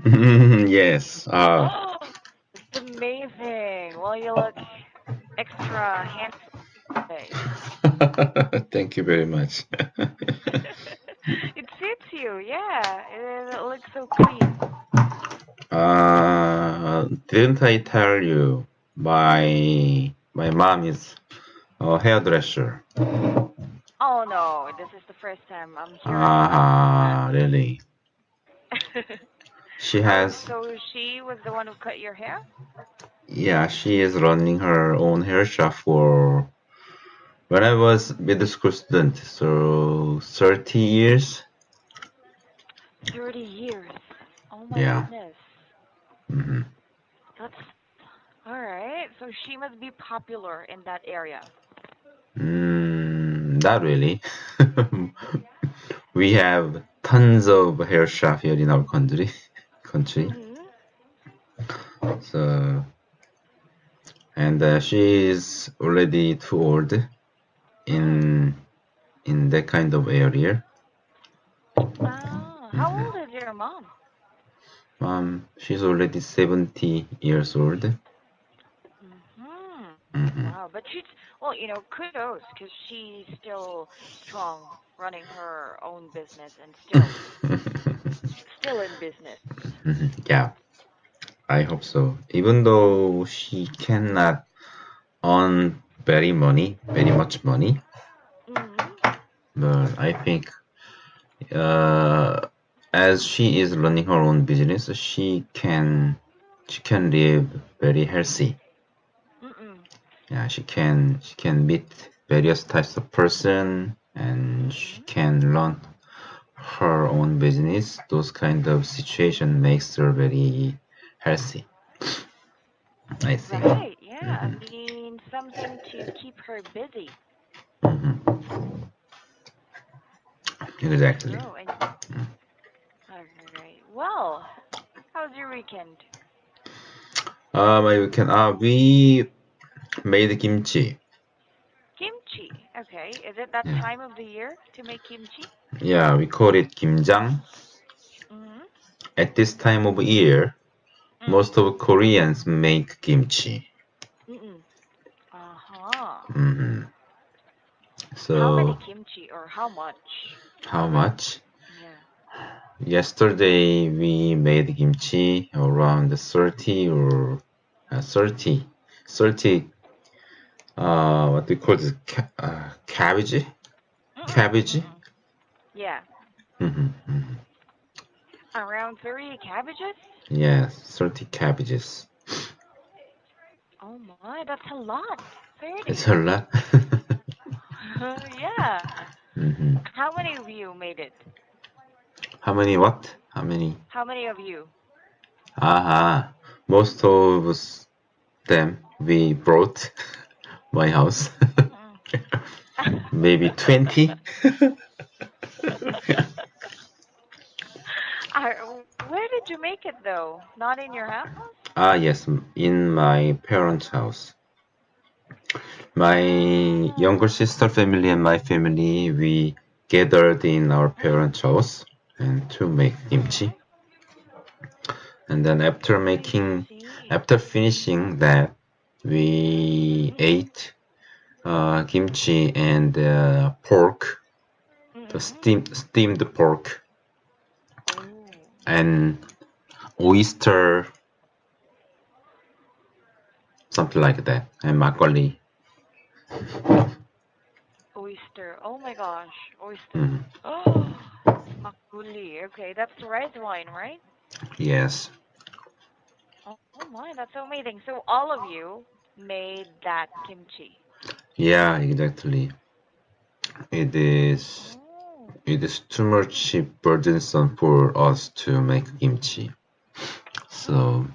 Yes. It's amazing. Well, you look extra handsome today. Thank you very much. It suits you, yeah. It looks so clean. Didn't I tell you my mom is a hairdresser? Oh no, this is the first time I'm hearing about that. Ah, really? She Oh, has, so she was the one who cut your hair? yeah, she is running her own hair shop for when I was middle school student, so 30 years. 30 years. Oh my Yeah. goodness. hmm That's all right. So she must be popular in that area. Not really. We have tons of hair shop here in our country. Mhm. So, and she is already too old Mm. in in that kind of area. Ah, how hmm old is your mom? She's already 70 years old. Mhm. hmm Wow, but she's well, kudos because she's still strong, running her own business and still in business. Yeah, I hope so. Even though she cannot earn very much money, Mhm. but I think uh, as she is running her own business, she can live very healthy. Mm-mm. Yeah, she can meet various types of person and she Mhm. can run her own business. Those kind of situation makes her very healthy, I think. Right. Yeah. I hmm mean, something to keep her busy. hmm Exactly. Oh, and all right. Well, how's your weekend? We made kimchi. Kimchi. Okay. Is it that Yeah, time of the year to make kimchi? yeah, we call it kimjang. Mhm. At this time of year, Mm. most of Koreans make kimchi. Mm-mm. Uh-huh. hmm How many So, kimchi or how much? how much? Yeah. Yesterday we made kimchi around 30 or 30, 30, what do you call this? Cabbage? Mm-mm. Cabbage? Mm-mm. Yeah. hmm Around 30 cabbages? Yes, 30 cabbages. Oh my, that's a lot. It's 30. a lot. Yeah. hmm How many of you made it? How many what? How many? How many of you? Aha. Most of them we brought my house. Mm. Maybe 20? Where did you make it though? Not in your house? Yes, in my parents' house. My younger Ah. sister family and my family, we gathered in our Mm-mm. parents' house and to make kimchi. Mm-hmm. And then I see. after finishing that, we Mm-mm. ate kimchi and pork, the Mm-mm. steamed pork Oh. and oyster, something like that, and makgeolli. Oyster. Oh my gosh. Oyster. Mhm. Oh. Makuli. Okay, that's rice wine, right? Yes. Oh my, that's so amazing. So all of you made that kimchi. Yeah, exactly. It is Oh. it is too much burdensome for us to make kimchi. Mm-mm. So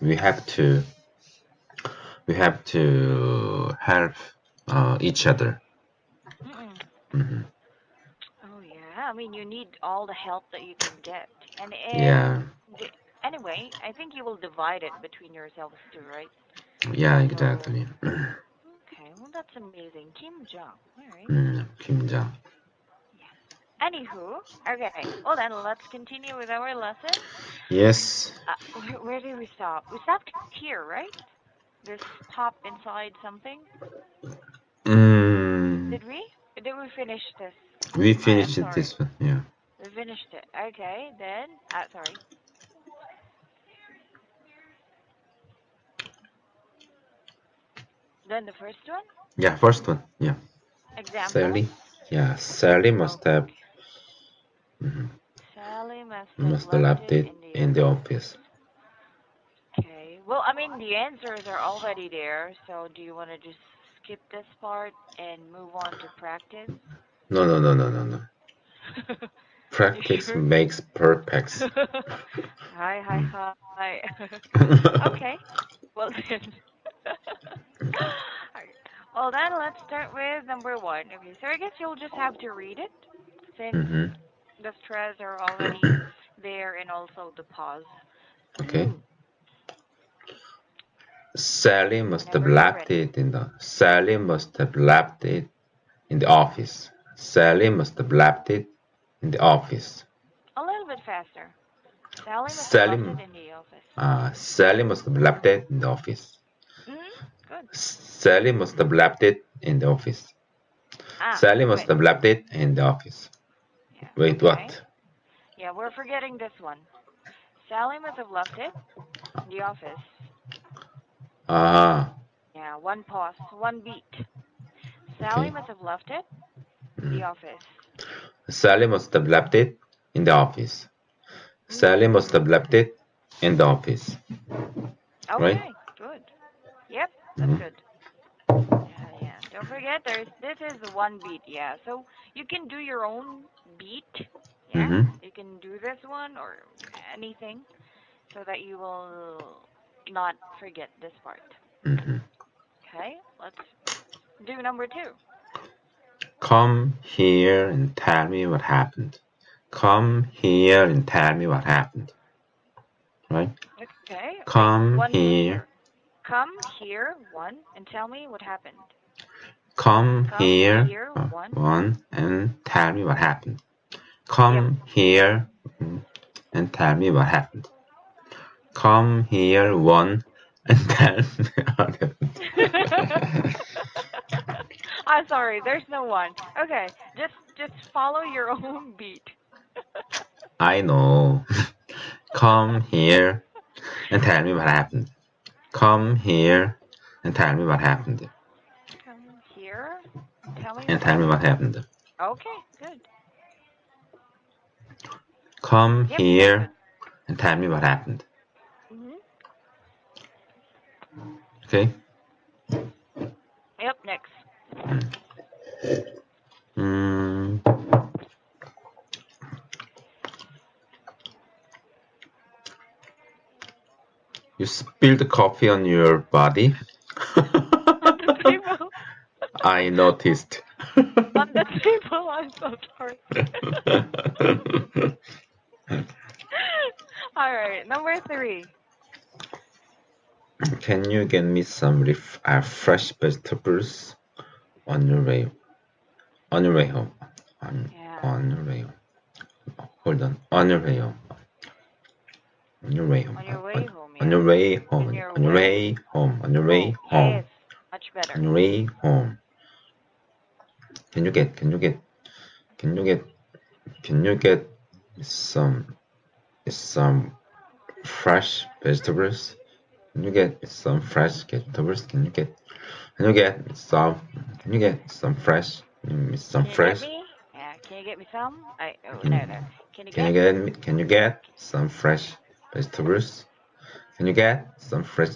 we have to we have to help each other. Mm-mm. hmm Oh yeah. I mean, you need all the help that you can get. Yeah, Anyway, I think you will divide it between yourselves too, right? yeah, So, exactly. okay. Well, that's amazing. Kim Jong. All right. Kimjang. Yeah. Anywho, okay. Well then, let's continue with our lesson. Yes. Where did we stop? We stopped here, right? This pop inside something. Mm, Did we? Or did we finish this? we I'm finished sorry. this one. Yeah. We finished it. Okay, then. Sorry. Then the first one. Yeah. First one. Yeah. Examples. Sally. Yeah. Sally Okay. mhm, Sally must have must have left left it it in the in the office. office. Okay. Well, I mean, the answers are already there, so do you want to just skip this part and move on to practice? No. No. No. No. No. No. You Practice sure? makes perfect. Hi, hi, Mm. hi. Okay. Well then. Alright. Well then, let's start with number one. Okay, so I guess you'll just have to read it, since Mhm. the stress are already there and also the pause. Okay. Sally must have Whenever you're left ready. it in the. Sally must have left it in the office. Sally must have left it in the office. A little bit faster. Sally must have Sally, left it in the office. Sally must have left it in the office. Good. Sally must have left it in the office. Sally must Wait. have left it in the office. Yeah, Wait, okay. what? Yeah, we're forgetting this one. Sally must have left it in the office. Ah, Yeah, one pause, one beat. Sally okay. must have left it in the Mm. office. Sally must have left it in the office. Sally must have left it in the office. Right? Okay, good. Yep, that's Mm-hmm. good. Yeah, yeah. Don't forget, this is the one beat. Yeah, so you can do your own beat. Yeah, Mm-hmm. you can do this one or anything so that you will not forget this part. Mm-hmm. Okay, let's do number two. Come here and tell me what happened. Come here and tell me what happened. Right? Okay, wait, Come one beat here. here. Come here, one, and tell me what happened. Come Come here. here, one. One and tell me what happened. Yep. Come here and tell me what happened. Come here, one, and tell me what happened. I'm sorry, there's no one. Okay, just follow your own beat. I know. Come here and tell me what happened. Come here and tell me what happened. Come here and tell me And what tell me what happened. happened. Okay, good. Come Yep, that's good. here and tell me what happened. Mhm. Okay? Yep, next. Mm, you spilled coffee on your body. On the table. I noticed. On the table. I'm so sorry. All right, number three. Can you get me some fresh vegetables on your way home? Yeah. On your way home. Hold on. On your way home. On your way home. On your way home, On your yeah. way home. In your On your way way home. On your way home. home. Yes. Much On better. your way home. Can you get can you get can you get some some fresh vegetables? Can you get some fresh vegetables? Can you get some fresh some Can you get fresh me? Yeah. Can you get me some? can, No, no. Can you get me? can you get some fresh vegetables? Can you get some fresh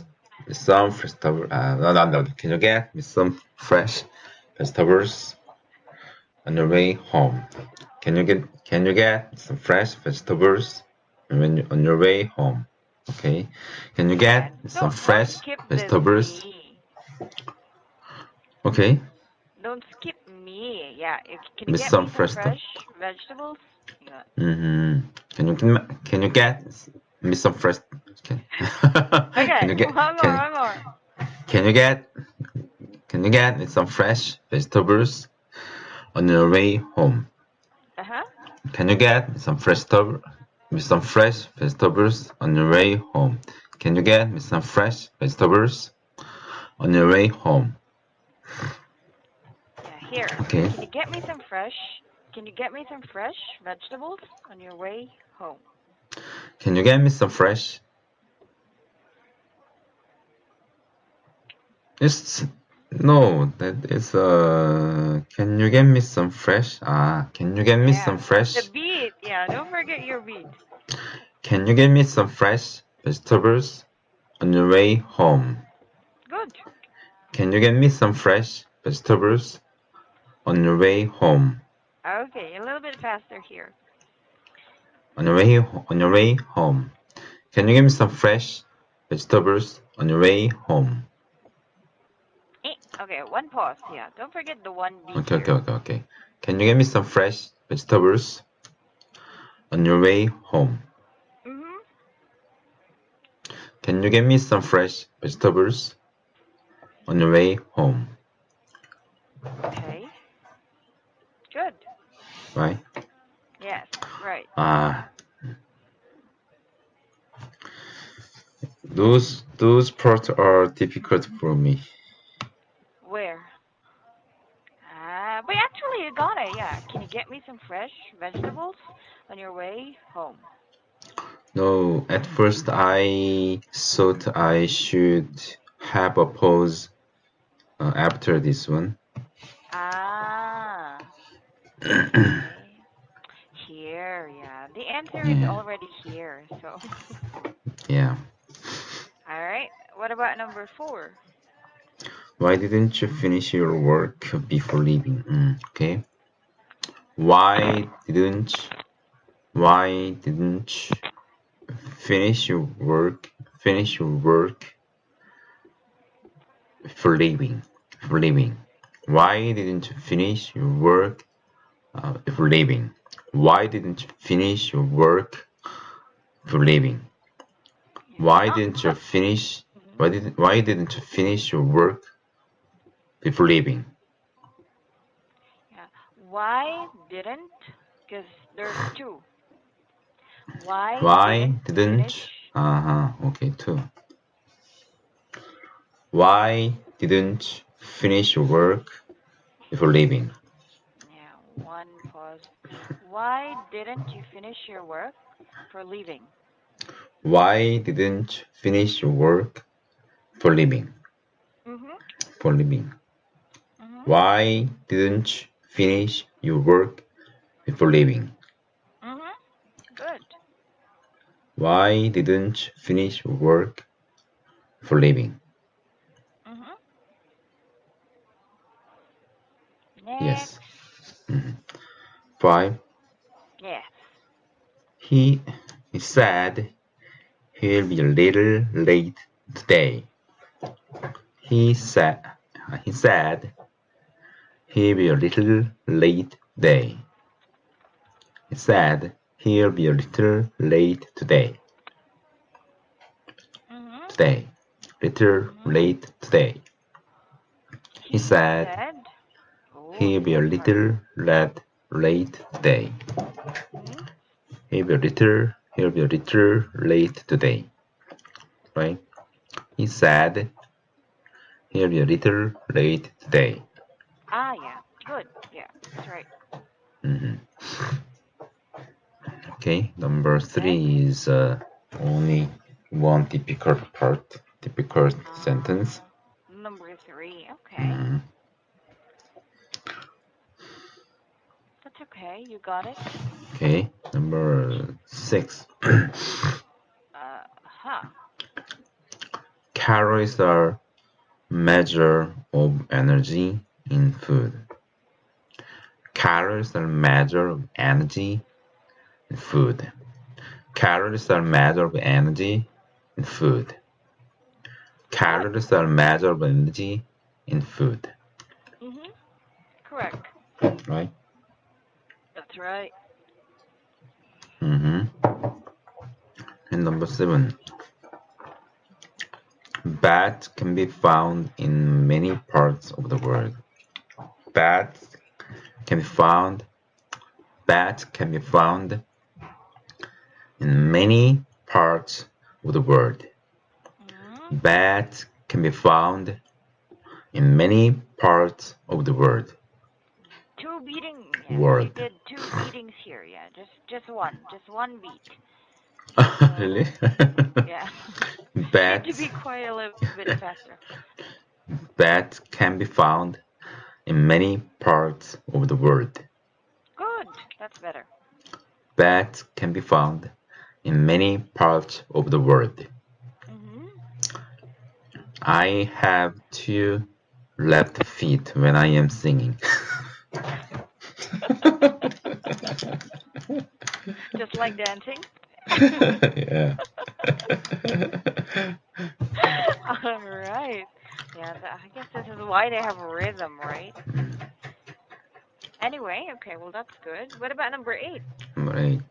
no no no can you get me some fresh vegetables on your way home? Can you get some fresh vegetables on your way home? Okay. Can you Yeah. get some Don't fresh skip this vegetables? me. Okay. Don't skip me. Yeah. Can you With get some me some fresh fresh vegetables? Yeah. mm-hmm. Can you get me some fresh can, can Okay. you get One more. One more. can you get me some fresh vegetables on your way home? Uh huh. Can you get some fresh vegetables on your way home? Can you get me some fresh vegetables on your way home? Yeah, here. Okay. Can you get me some fresh? Can you get me some fresh vegetables on your way home? Can you get me some fresh? It's no, that is can you get me some fresh? Can you get me some Yeah, the fresh? beat. Yeah, don't forget your beat. Can you get me some fresh vegetables on your way home? Good. Can you get me some fresh vegetables on your way home? Okay, a little bit faster here. On your way home. Can you get me some fresh vegetables on your way home? Okay, one pause. Yeah, don't forget the one beat Okay, okay, here. okay, okay. Can you get me some fresh vegetables on your way home? Mhm. Can you get me some fresh vegetables on your way home? Okay. Good. Right? Yes. Right. Ah, those parts are difficult for me. Where? But actually you got it. Yeah. Can you get me some fresh vegetables on your way home? No, at first I thought I should have a pause after this one. Ah. Okay. Here. Yeah. The answer is Yeah, already here. So. yeah. All right. What about number 4? Why didn't you finish your work before leaving? Okay. Why didn't Why didn't you finish your work for leaving? For leaving. Why didn't you finish your work for leaving? Why didn't you finish your work for leaving? Yeah. Why Not didn't you the. finish? Mhm. Why didn't you finish your work before leaving? Yeah. Why didn't? Because there's two. Why Why didn't you finish? didn't? Okay, two. Why didn't you finish your work before leaving? Yeah, one pause. Why didn't you finish your work for leaving? Why didn't you finish your work for leaving? Mhm. For leaving. Mhm. Why didn't you finish your work before leaving? Mhm. Good. Why didn't you finish your work before leaving? Mhm. Yes. Next. Mhm. Five. Yes. He he said he'll be a little late today. He said he said he'll be a little late today. He said he'll be a little late today. Mhm. Today. Little Mhm. late today. He He said said. Oh, he'll this be a is hard. little late today. Mhm. He'll be a little late today. Right? He said he'll be a little late today. Ah, yeah. Good. Yeah, that's right. Mhm. Okay, number Next. three is only one difficult sentence. Number 3. Okay. Mhm. That's okay. You got it. Okay, number six. Huh. Calories are measure of energy in food. Calories are measure of energy in food. Calories are measure of energy in food. What? Calories are measure of energy in food. Mhm. Correct. Right? That's right. Mm-hmm. And number seven. Bats can be found in many parts of the world. Bats can be found Bat can be found in many parts of the world. Mm-hmm. Bat can be found in many parts of the world. Two beating. Yeah, you World. did two beatings here. Yeah, just one beat. So Really? yeah, you need to Bat. be quite a little bit faster. Bat can be found in many parts of the world. Good. That's better. Bat can be found in many parts of the world. Mhm. I have two left feet when I am singing. Just like dancing. Yeah. All right. Yeah, I guess this is why they have a rhythm, right? Anyway, okay, well that's good. What about number 8? Right.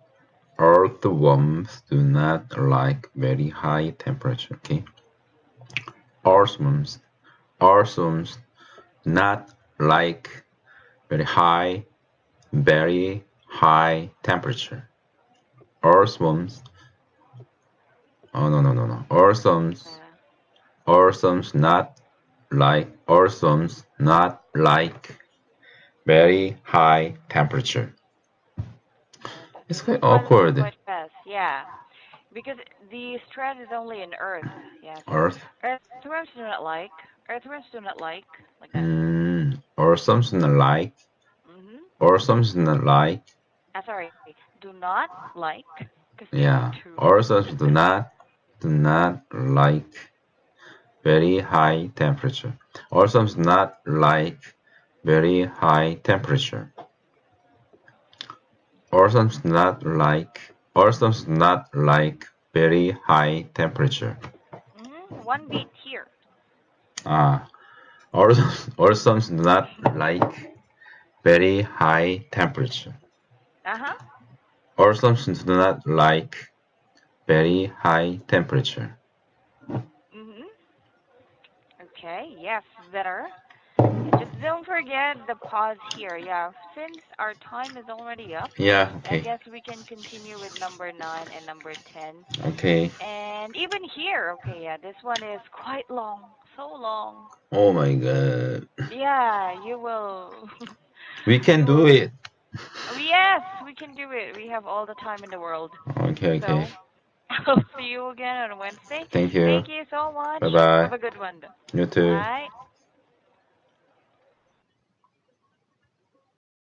Earthworms do not like very high temperature. Okay. Earthworms. Earthworms do not like very high temperature. Earthworms. Oh no no no no. Earthworms. Yeah. Earthworms not like very high temperature. It's This quite one is awkward. quite fast. Yeah, because the stress is only in Earth. Yeah, so Earth. Earthworms do not like. Earthworms do not like that. Earthworms not like. Mhm. Earthworms not like. Sorry, do not like, because they have Yeah. two. Earthworms do not like very high temperature. Earthworms not like very high temperature. Earthworms not like very high temperature. One beat here. Ah, Orsons do not like very high temperature. Uh huh. Orsons do not like very high temperature. Mhm. Okay. Yes, better. Just don't forget the pause here. Yeah, since our time is already up, Yeah, I okay. guess we can continue with number 9 and number 10. Okay. And even here, okay, yeah, this one is quite long, so long. Oh my god. Yeah, you will, We can you do will. it. Oh, yes, we can do it. We have all the time in the world. Okay, okay. So I'll see you again on Wednesday. Thank you. Thank you so much. Bye bye. Have a good one. You too. Bye.